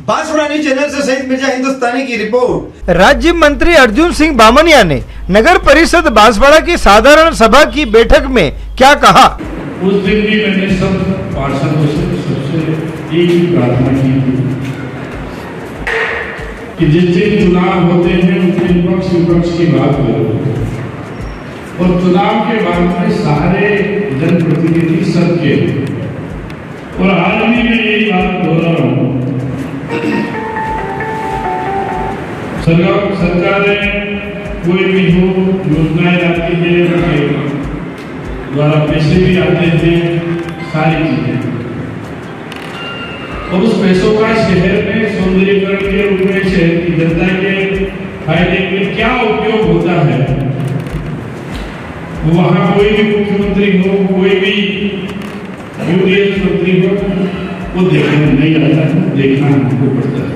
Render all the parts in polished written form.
Banswara channel से शहीद मिर्जा हिंदुस्तानी की रिपोर्ट। राज्य मंत्री अर्जुन सिंह बामनिया ने नगर परिषद बांसवाड़ा की साधारण सभा की बैठक में क्या कहा? उस दिन भी मैंने सब पार्षदों से सबसे एक ही प्रार्थना की कि जिस दिन चुनाव होते हैं उस दिन पक्ष विपक्ष की बात करो, और चुनाव के बाद में सारे जनप्रतिनिधि सबके, और आज भी मैं यही बात बोल रहा हूँ, सरकार ने कोई भी जो योजनाएं आती है उनके द्वारा पैसे भी आते हैं, सारी चीजें, और उस पैसों का शहर में सौंदर्यीकरण के रूप में शहर की जनता के फायदे के लिए क्या उपयोग होता है, वहां कोई भी मुख्यमंत्री हो, कोई भी यूडीएफ मंत्री हो, वो देखने नहीं आता है, देखना हमको पड़ता है।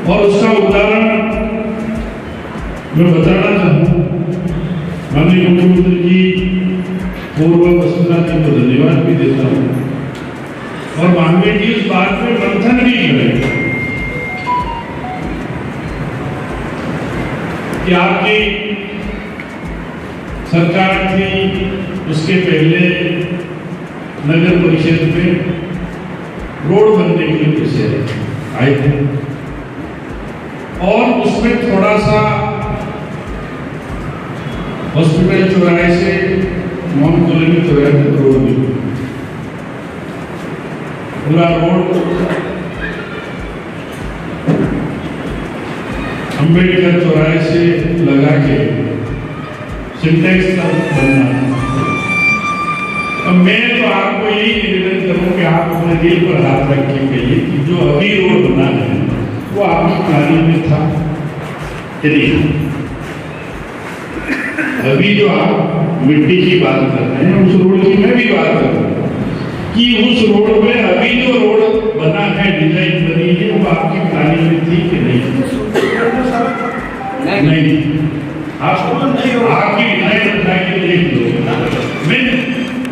और उसका उदाहरण मैं बताना चाहूँ, माननीय मुख्यमंत्री जी पूर्व वसुंधरा जी को धन्यवाद भी देता हूँ, और माननीय जी इस बात में मंथन भी करें कि आपकी सरकार थी, उसके पहले नगर परिषद में रोड बनने के लिए पैसे आए थे, और उसमें थोड़ा सा हॉस्पिटल चौराहे से मोहन कॉलोनी चौराहे तक रोड भी, पूरा रोड अंबेडकर चौराहे से लगा के सिंटेक्स तक बनना। अब मैं तो आपको यही निवेदन करूं कि आप अपने दिल पर हाथ रख के कहिए कि जो अभी रोड बना है वो आपकी प्लानिंग में था कि नहीं? अभी जो आप मिट्टी की बात कर रहे हैं, उस रोड की मैं भी बात कर रहा हूँ कि उस रोड में अभी जो रोड बना है, डिजाइन बनी है, वो आपकी प्लानिंग में थी कि नहीं? नहीं, आपकी डिजाइन बना के देख लो। मैं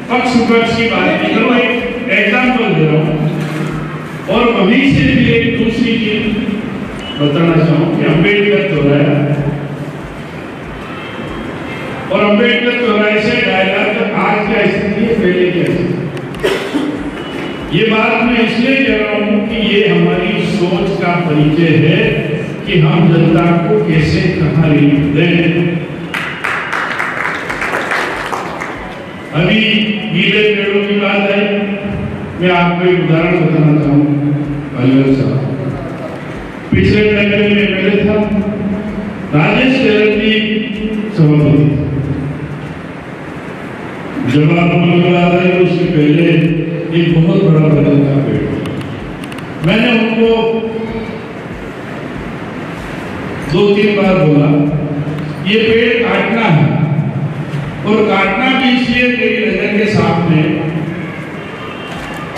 पक्ष विपक्ष की बात नहीं करूँ, एक एग्जाम्पल दे रहा हूँ, और वहीं से भी एक दूसरी चीज बताना चाहूँ कि अंबेडकर चौराहा, और अंबेडकर चौराहे से डायलॉग तक आज क्या स्थिति है, पहले क्या स्थिति? ये बात मैं इसलिए कह रहा हूँ कि ये हमारी सोच का परिचय है कि हम जनता को कैसे कहाँ रिलीफ दें। अभी गीले पेड़ों की बात आई, मैं आपको एक उदाहरण बताना चाहूँ। अलवर साहब पिछले नगर में एमएलए था, राजेश टेलर जी सभापति, जब आप मुझे आता है उससे पहले एक बहुत बड़ा बदल का पेड़, मैंने उनको 2-3 बार बोला ये पेड़ काटना है, और काटना भी इसलिए मेरी नजर के सामने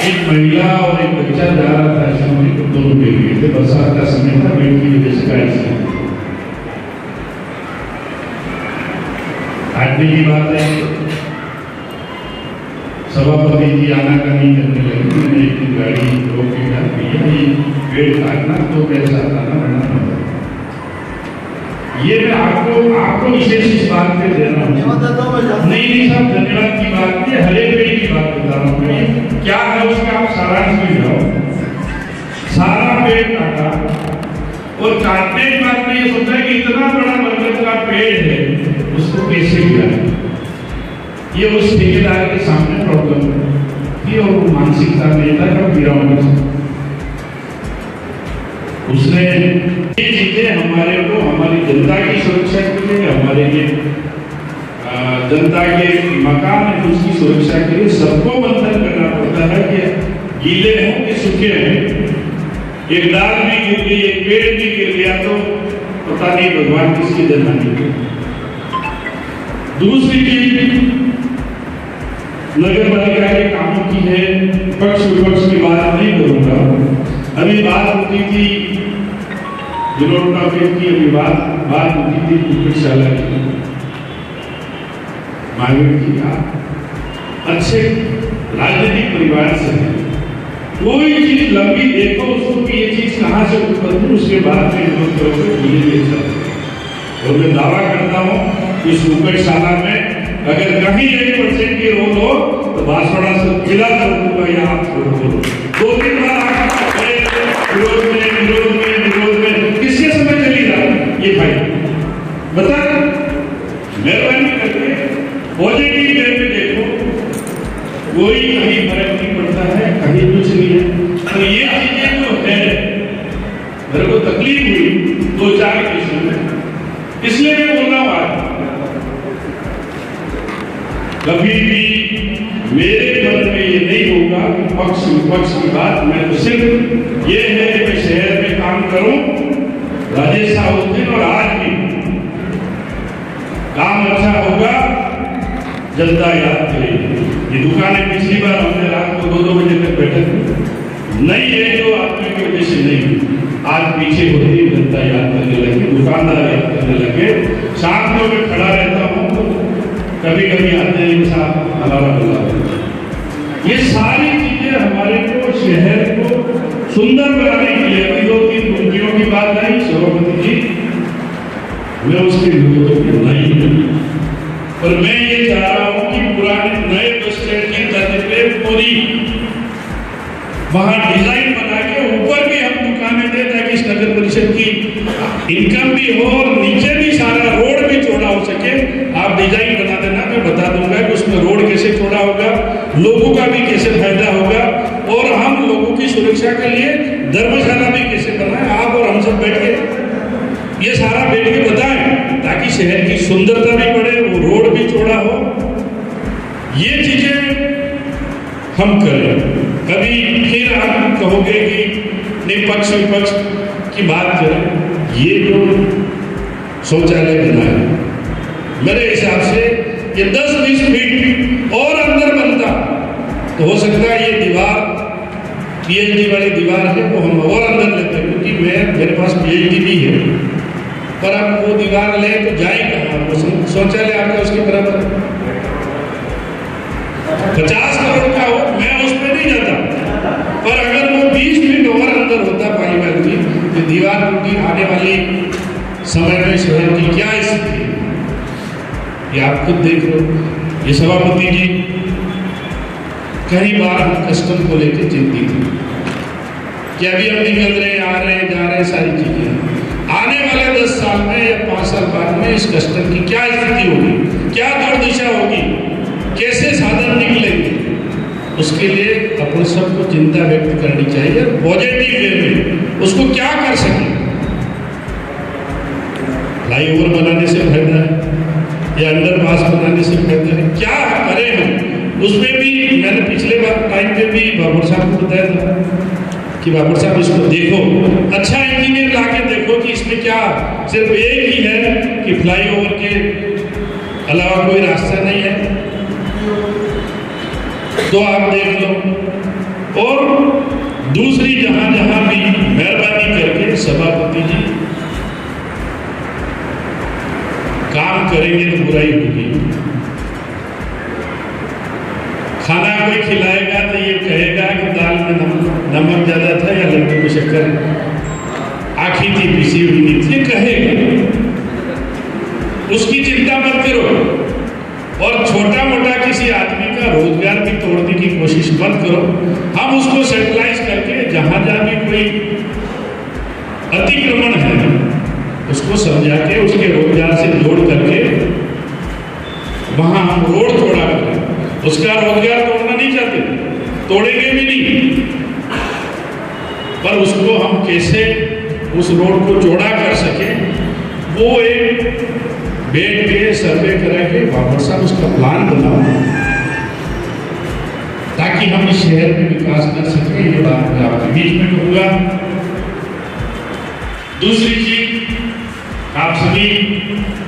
एक महिला और एक बच्चा जा रहा था, इसमें दोनों गिर गए थे, बरसात का समय था, पेड़ की वजह से काट काटने की बात है। सभापति जी आनाकानी करने लगे, मैंने एक दिन गाड़ी रोक के कहा भैया ये पेड़ काटना तो कैसा था ना बनना। ये मैं आपको विशेष इस बात पे दे रहा हूँ, नहीं सब धन्यवाद की बात नहीं, हरे पेड़ की बात बता रहा हूँ। क्या है उसका आप सारांश में जाओ, सारा पेड़ काटा, और काटने के बाद में ये सोचा कि इतना बड़ा बरगद का पेड़ है, उसको कैसे गिराए। ये उस ठेकेदार के सामने प्रॉब्लम है, और मानसिकता में था कि गिराओ। उसने ये चीजें हमारे को, हमारी जनता की सुरक्षा के लिए, हमारे ये जनता के मकान है उसकी सुरक्षा के लिए सबको मंथन करना पड़ता है कि गीले हों कि सूखे हैं। एक डाल भी गिर गई, एक पेड़ भी गिर गया तो पता नहीं भगवान किसकी जन्म दी। दूसरी चीज नगर पालिका के कामों की है, पक्ष विपक्ष की बात नहीं करूंगा। अभी बात होती थी की, अभी बात होती थी कुकुटशाला की, मांगेर जी का अच्छे राजनीतिक परिवार से कोई चीज लंबी देखो उसको कि ये चीज कहाँ से उत्पन्न हुई, उसके बाद में विरोध करोगे ये देख सकते। और मैं दावा करता हूँ कि सुपर शाला में अगर कहीं 1% की रोल हो तो बांसवाड़ा से जिला छोड़ दूंगा या आप छोड़ दो। 2-3 बार विरोध में किसके समय चली रहा ये भाई बता, मेहरबानी करके पॉजिटिव वे में देखो, कोई कहीं फर्क नहीं पड़ता है, कहीं कुछ नहीं है। तो ये चीजें जो है मेरे को तकलीफ हुई 2-4 केसों में, इसलिए मैं बोल रहा हूँ आज कभी भी मेरे मन में ये नहीं होगा कि पक्ष विपक्ष की बात। मैं तो सिर्फ ये है कि मैं शहर में काम करूं, राजेश साहब उस दिन और आज भी काम अच्छा होगा, जनता याद करेगी। ये दुकानें पिछली बार हमने रात को 2-2 बजे तक बैठक नहीं है, जो आदमी की वजह से नहीं, आज पीछे होती जनता याद करने लगी, दुकानदार याद करने लगे। शाम को मैं खड़ा रहता हूँ तो कभी कभी आते हैं साहब हमारा बुला। ये सारी चीजें हमारे को शहर को सुंदर बनाने के लिए, अभी 2-3 कुंजियों की बात आई सभापति जी, मैं उसके विरोध में नहीं हूं, और मैं ये चाह रहा हूं कि पुराने नए बस स्टैंड की तर्ज पे पूरी वहां डिजाइन बना के ऊपर भी हम दुकानें दें ताकि इस नगर परिषद की इनकम भी हो और नीचे भी सारा रोड भी चौड़ा हो सके। आप डिजाइन बना देना, मैं बता दूंगा कि उसमें रोड कैसे चौड़ा होगा, लोगों का भी कैसे फायदा होगा, और हम लोगों की सुरक्षा के लिए धर्मशाला भी कैसे बनाए। आप और हम सब बैठ के ये सारा बैठ के बताएं ताकि शहर की सुंदरता भी बढ़े, वो रोड भी चौड़ा हो। ये चीजें हम करें। कभी फिर आप कहोगे कि निपक्ष विपक्ष की बात करें, ये जो शौचालय बना है मेरे हिसाब से ये 10-20 फीट और अंदर बनता तो हो सकता है ये दीवार पीएचडी वाली दीवार है वो हम और अंदर लेते, क्योंकि मेरे पास पीएचडी भी है, पर अब वो दीवार ले तो जाए कहाँ, वो शौचालय आपका उसके बराबर 50 करोड़ का हो, मैं उस पर नहीं जाता, पर अगर वो 20 फीट और अंदर होता पानीमहल की तो दीवार टूटी, आने वाली समय में शहर की क्या स्थिति, ये आप खुद देख लो। ये सभापति जी कई बार हम कस्टम को लेकर चिंतित हैं कि अभी हम निकल रहे आ रहे जा रहे सारी चीजें, आने वाले 10 साल में या 5 साल बाद में इस कस्टम की क्या स्थिति होगी, क्या दौड़ दिशा होगी, कैसे साधन निकलेंगे, उसके लिए अपन सबको चिंता व्यक्त करनी चाहिए पॉजिटिव वे में। उसको क्या कर सके, फ्लाईओवर बनाने से फायदा है या अंडरपास बनाने से फायदा है, क्या करें हम। उसमें भी मैंने पिछले बार टाइम पे भी बाबर साहब को बताया था कि बाबर साहब इसको देखो, अच्छा इंजीनियर ला के देखो कि इसमें क्या सिर्फ एक ही है कि फ्लाईओवर के अलावा कोई रास्ता नहीं है, तो आप देख लो। और दूसरी जहां जहां भी मेहरबानी करके सभापति जी काम करेंगे तो बुराई होगी। खाना कोई खिलाएगा तो ये कहेगा कि दाल में नमक ज्यादा था या लड्डू में शक्कर आखी थी, पिसी हुई नहीं थी, ये कहेगा, उसकी चिंता मत करो। और छोटा मोटा किसी आदमी का रोजगार भी तोड़ने की कोशिश मत करो। हम उसको सेटलाइज करके जहां जहां भी कोई अतिक्रमण है उसको समझा के उसके रोजगार से जोड़ करके वहां हम रोड चौड़ा करें। उसका रोजगार तोड़ना नहीं चाहते, तोड़ेंगे भी नहीं, पर उसको हम कैसे उस रोड को चौड़ा कर सके वो एक बैठ के सर्वे करा के बाबर साहब उसका प्लान बनाओ ताकि हम इस शहर में विकास कर सके। ये बात मैं आपके बीच में कहूँगा। दूसरी चीज, आप सभी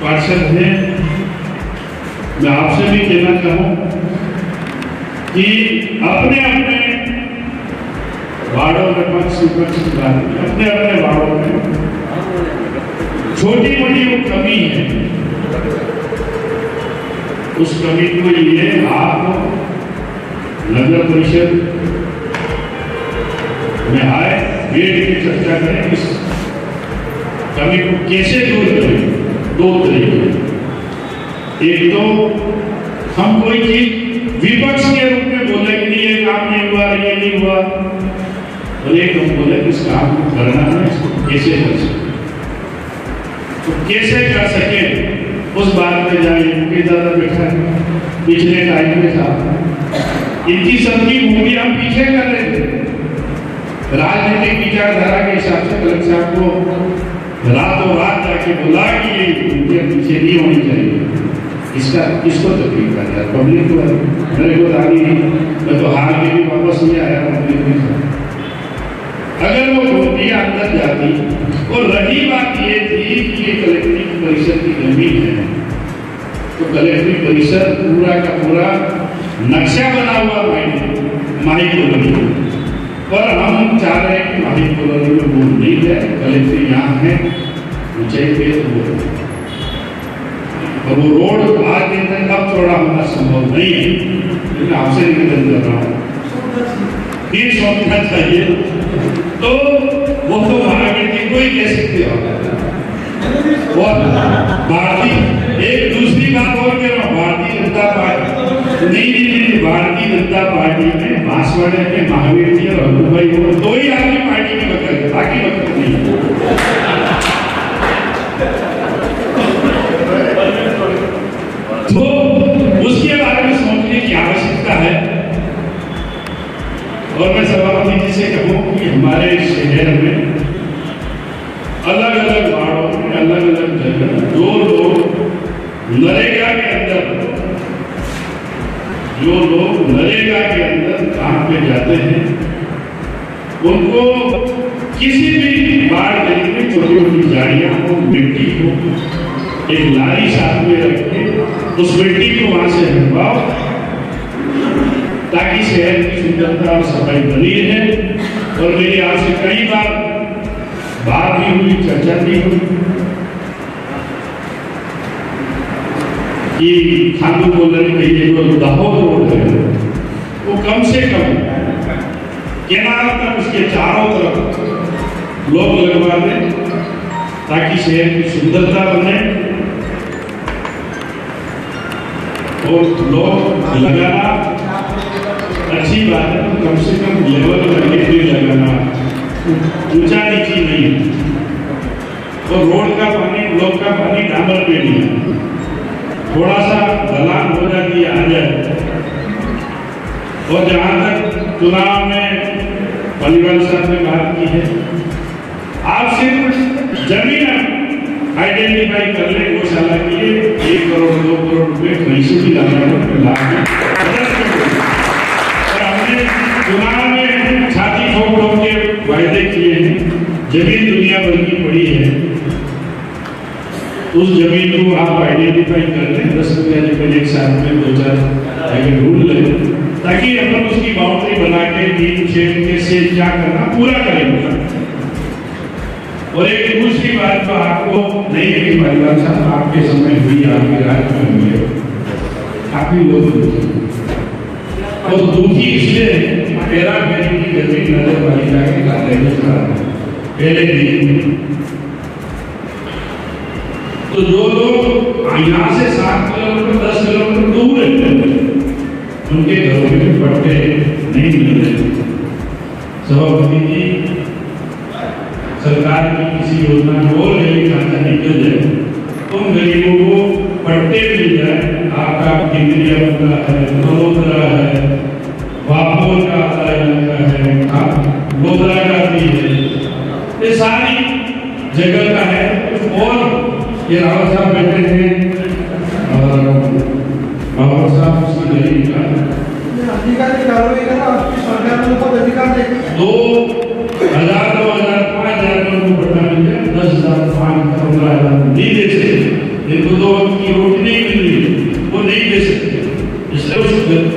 पार्षद हैं, मैं आपसे भी कहना चाहूँ कि अपने अपने वार्डों में पक्ष विपक्ष अपने अपने वार्डों में छोटी मोटी वो कमी है, उस कमी को लिए आप नगर परिषद में आए, बैठ के चर्चा करें, इस कमी को कैसे दूर करें। दो तरीके, एक तो हम कोई चीज विपक्ष के रूप में बोले कि नहीं ये काम नहीं हुआ, ये नहीं हुआ, और एक हम बोले कि इस काम को करना है, इसको कैसे कर सकते, तो कैसे कर सके उस बात पे जाए। उनके दादा बैठा है, पिछले टाइम में था, इनकी सबकी मूवी हम पीछे कर रहे थे, राजनीतिक विचारधारा के हिसाब से कलेक्टर साहब को रातों रात जाके बोला कि ये उनके पीछे नहीं होनी चाहिए। इसका किसको तकलीफ कर दिया? पब्लिक को। मेरे को आगे नहीं, मैं तो हार के भी वापस नहीं आया पब्लिक में। अगर वो गोपियां अंदर जाती, और रही बात ये थी कि ये कलेक्ट्रिक परिषद की जमीन है, तो कलेक्ट्रिक परिषद पूरा का पूरा नक्शा बना हुआ माही कॉलोनी, पर हम चाह रहे हैं कि माही कॉलोनी में वो नहीं जाए, कलेक्ट्रिक यहाँ है, ऊंचाई पे वो, और वो रोड आज दिन तक अब चौड़ा होना संभव नहीं है, लेकिन आपसे निवेदन कर रहा हूँ फिर सोचना चाहिए। तो वो तो महागठबंधन को ही कह सकते हो। और भारतीय, एक दूसरी बात और कह रहा हूँ, भारतीय जनता पार्टी नहीं, भारतीय जनता पार्टी में बांसवाड़े में महावीर जी और अब्दुल भाई वो दो ही आदमी पार्टी में बकल, बाकी बकल नहीं। तो उसके बारे में सोचने की आवश्यकता है। और मैं सभापति जी से कहूँ कि हमारे शहर में अलग अलग वार्डों में अलग अलग जगह जो लोग नरेगा के अंदर काम पे जाते हैं, उनको किसी भी वार्ड गली में छोटी छोटी झाड़ियां हो, मिट्टी हो, एक लारी साथ में रख के उस मिट्टी को वहां से हटवाओ, ताकि शहर की सुंदरता और सफाई बनी रहे। और मेरी आपसे कई बार बात भी हुई, चर्चा भी हुई कि खानू बोल रहे कि ये जो दाहोद रोड है वो कम से कम केनाल तक उसके चारों तरफ लोग लगवा दें, ताकि शहर की सुंदरता बने। और लोग लगाना अच्छी बात है, कम से कम लेवल करके भी लगाना, ऊंचा नीची नहीं है। और रोड का पानी, ब्लॉक का पानी डामर पे नहीं है, थोड़ा सा ढलान हो जाती है, आ जाए। और जहां तक चुनाव में पलिवाल साहब ने बात की है, आप सिर्फ जमीन आइडेंटिफाई कर ले, गौशाला के लिए 1 करोड़ 2 करोड़ रुपए कहीं से भी लाना है। चुनाव में छाती ठोक ठोक के वायदे किए हैं, जमीन दुनिया भर की पड़ी है, उस जमीन को आप आइडेंटिफाई कर लें, 10 रुपया लेकर एक साथ में 2-4 ढूंढ लें, ताकि अपन उसकी बाउंड्री बना के 3 छेद के से क्या करना पूरा करेंगे। और एक दूसरी बात तो आपको नहीं है कि परिवार साहब आपके समय हुई, आपके राज में हुई, काफी लोग और दुखी इसलिए मेरा मेरी की गति नजर पालिका के कार्य पहले दिन। तो जो लोग यहाँ से 7 किलोमीटर 10 किलोमीटर दूर रहते हैं, उनके घरों में पट्टे नहीं मिल रहे। सभापति जी, सरकार की किसी योजना को और गरीब खाता निकल जाए, उन गरीबों को पट्टे मिल जाए। आपका केंद्रीय बंगला है, वडोदरा है, वापोर का इलाका है, गोदरा का भी है, ये सारी जगह का है। और ये रावत साहब बैठे हैं और बाबा साहब उसकी गरीब का अधिकारी कार्रवाई करना, आपकी सरकार ने बहुत अधिकार दे 2000 2005 को पट्टा मिल गया, 10,000 15,000 नहीं दे सकते, इनको 2 वक्त की रोटी नहीं मिल रही, वो नहीं दे सकते। इसलिए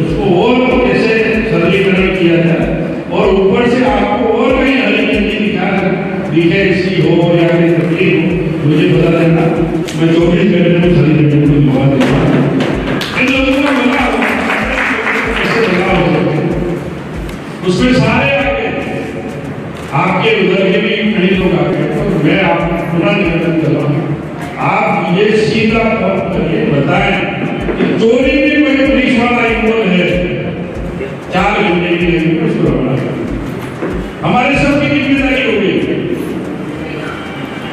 उसको और कैसे सरलीकरण किया जाए, और ऊपर से आपको और कहीं हरी दिखे इसकी हो या कोई तकलीफ हो, मुझे बता देना, मैं 24 घंटे में सरलीकरण को जवाब दूंगा। इन लोगों को बना कैसे बदलाव हो सकते, उसमें सारे आगे पुनः निवेदन कर रहा हूँ, आप ये सीधा फोन करके बताएं कि चोरी में कोई पुलिस वाला इन्वॉल्व है, 4 घंटे की देरी में उसको रोकना है। हमारे सबकी जिम्मेदारी होगी,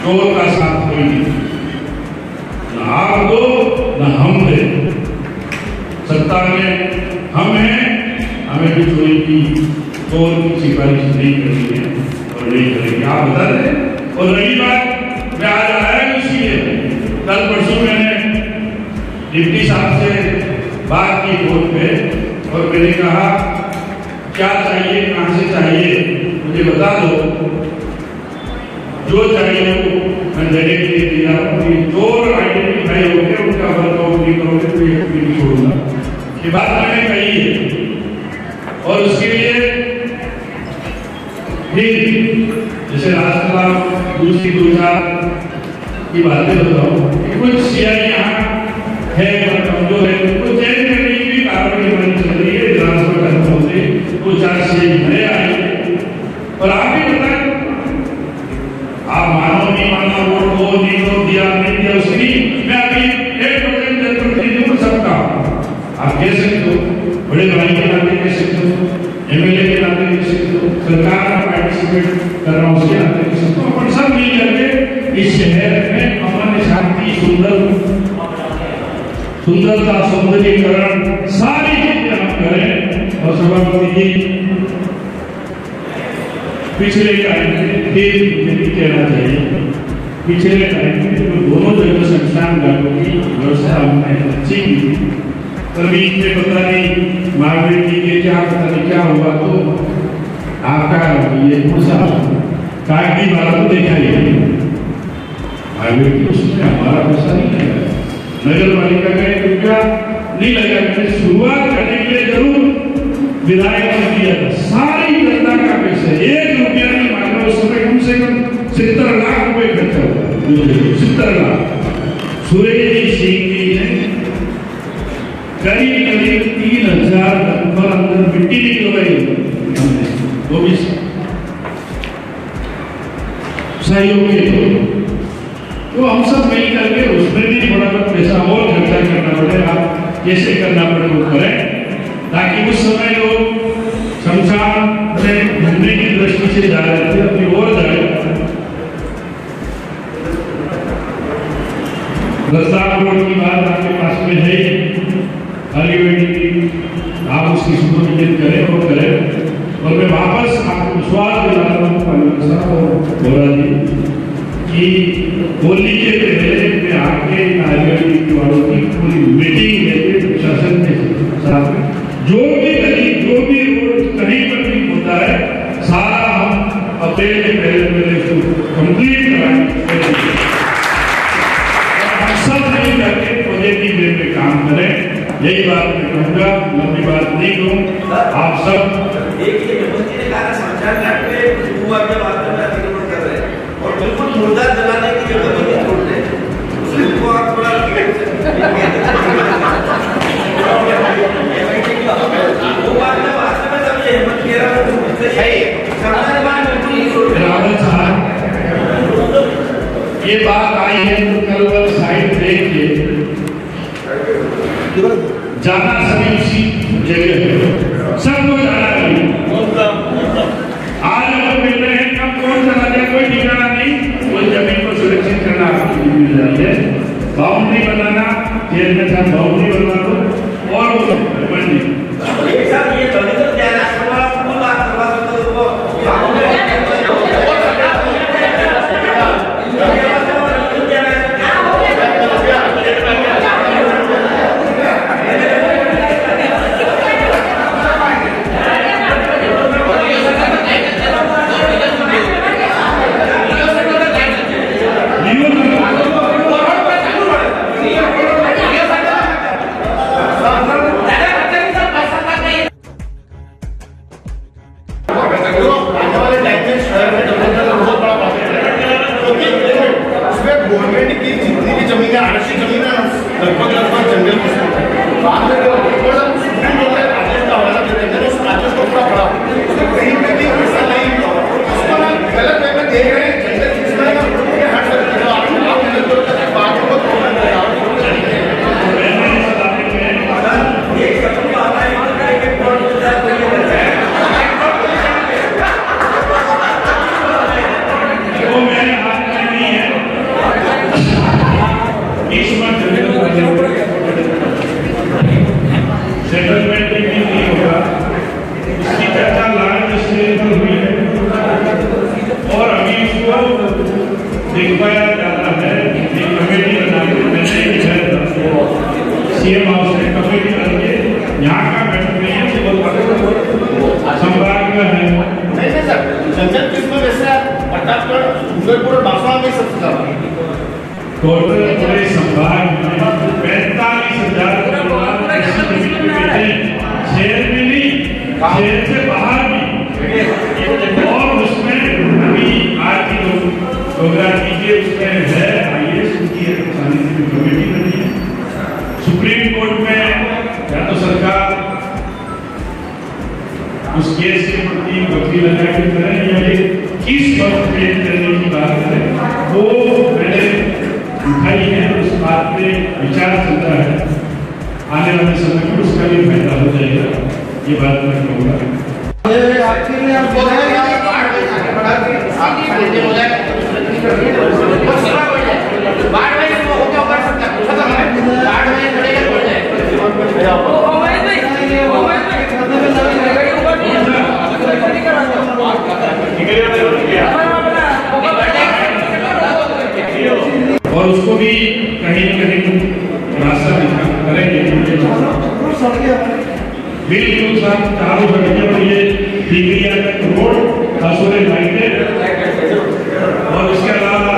चोर का साथ कोई नहीं, न आप दो न हम दे। सत्ता में हम हैं, हमें भी चोरी की चोर की सिफारिश नहीं करनी है और नहीं करेंगे, आप बता दें। और रही बात, मैं आज आया इसलिए, कल परसों मैंने डिप्टी साहब से बात की फोन पे और मैंने कहा क्या चाहिए, कहाँ से चाहिए, मुझे बता दो, जो चाहिए वो मैं देने के लिए तैयार हूँ। चोर आइडेंटिफाई हो गए, उनका वर्कआउट नहीं करोगे तो ये नहीं छोड़ूंगा, ये बात मैंने कही है। और उसके लिए फिर जैसे राष्ट्रवाद दूसरी दूसरा की बातें बताऊं, कुछ सीआई यहाँ है कमजोर है, कुछ चेंज करने की भी कार्रवाई बन चल रही है, ट्रांसफर करने होते कुछ 4 सीआई नए आए। और आप भी बताएं, आप मानो नहीं मानो, वोट दो नहीं दो, दिया नहीं दिया, उसकी मैं अभी 1% जनता नहीं दूं सबका, आप कह सकते हो, बड़े भाई के नाते कह सकते हो, एमएलए के नाते कह सकते हो, सरकार का पार्टिसिपेट कर रहा हूँ उसके नाते कह सकते हो। अपन सब मिल करके इस शहर में अमन शांति सुंदरता सौंदर्यीकरण सारी चीजें हम करें। और सभापति जी पिछले टाइम में मुझे कहना चाहिए, पिछले टाइम में जो दोनों जगह संस्थान लागू की व्यवस्था हमने अच्छी की थी, कभी में पता नहीं मार्केट की क्या पता नहीं क्या हुआ, तो आपका ये कागजी वाला तो देखा ही मार्केट उसमें हमारा पैसा नहीं लगा, नगर पालिका का 1 रुपया नहीं लगा। मैंने शुरुआत करने के लिए जरूर विधायक ने दिया था, सारी जनता का पैसा 1 रुपया नहीं मांगा। उस समय कम से कम 70 लाख रुपए खर्चा हुआ, 70 लाख। सुरेश सिंह जी ने करीब 3000 नंबर अंदर मिट्टी निकलवाई हमने, वो भी सहयोग के। तो हम सब मिल करके उसमें भी थोड़ा बहुत पैसा और खर्चा करना पड़ेगा, कैसे करना पड़े वो करें, ताकि उस समय लोग शमशान में घूमने की दृष्टि से जा रहे थे, अपनी और जाए। लद्दाख रोड की बात आपके पास में है, आप उसकी सुनिश्चित करें और करें। और मैं वापस आपको विश्वास दिला रहा हूँ कि होली के पहले मैं आपके नारियल वालों की पूरी मीटिंग लेके प्रशासन के साथ जो भी गली जो भी रोड कहीं पर भी होता है, सारा हम अप्रैल के पहले उसको कंप्लीट कराएंगे। हम सब मिल करके पॉजिटिव वे पे काम करें, यही बात मैं कहूँगा, लंबी बात नहीं कहूँ। आप सब और बिल्कुल मुर्दा जलाने की जगह नहीं छोड़ दे, उसको आप थोड़ा वो बात में वास्तव में सब ये हिम्मत कह रहा हूँ सही रावत साहब, ये बात आई है तो कल साइड देख के जाना सभी उसी जगह है, सबको जाना है। आज लोग मिल रहे हैं, कब कौन चला जाए कोई ठिकाना नहीं, कोई जमीन को सुरक्षित करना आपकी जिम्मेदारी है। बाउंड्री बनाना, जेल में साथ बाउंड्री बनवा दो और वो ये दलित ज्ञान सभा को बात करवा सकते हो, सेटलमेंट भी नहीं होगा, इसकी चर्चा लार्ज स्केल पर हुई है और अभी उसको दिखवाया जाता है कि कमेटी बनाने मैंने सीएम हाउस में कमेटी बन के यहाँ का बैठक नहीं है, संभाग में है। नहीं सर, जंगल किस्म वैसे प्रतापगढ़, डूंगरपुर और बांसवाड़ा में सबसे ज्यादा टोटल पूरे संभाग में 45,000 शहर में नहीं, शहर से बाहर भी, और उसमें अभी आज की जो प्रोग्राम कीजिए उसमें है IAS की कमेटी बनी है। सुप्रीम कोर्ट में या तो सरकार उस केस के प्रति वकील लगा के करें या किस वक्त पेश करने की बात करें, वो मैंने उठाई है, उस बात पे विचार चलता है। आने वाले समय में उसका भी फायदा हो जाएगा, ये बात मैं कहूँगा। और उसको भी कहीं न कहीं रास्ता दिखा करेंगे। बिल्कुल साथ चारों सड़कें पर ये डिग्रिया तक रोड, हसूरे लाइटें और उसके अलावा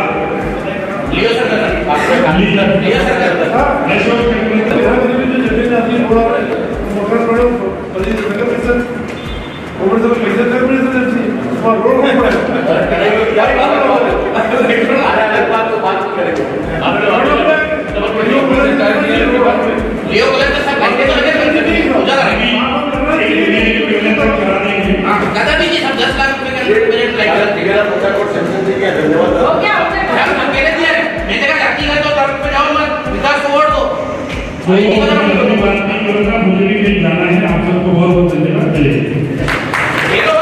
मुझे भी जाना है। आप सबको बहुत बहुत धन्यवाद।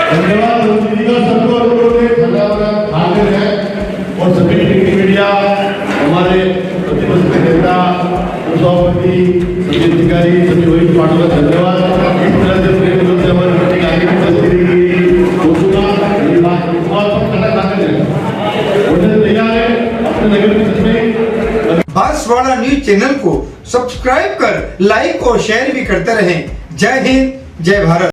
धन्यवाद सबको हाजिर है और सभी मीडिया हमारे प्रतिपक्ष के नेता सभापति सभी अधिकारी सभी वरिष्ठ पार्टियों का धन्यवाद। इस तरह से प्रेम से हमारी मीटिंग आगे भी चलती रहेगी। तैयार है अपने नगर में बांसवाड़ा न्यूज चैनल को सब्सक्राइब कर लाइक और शेयर भी करते रहें। जय हिंद, जय भारत।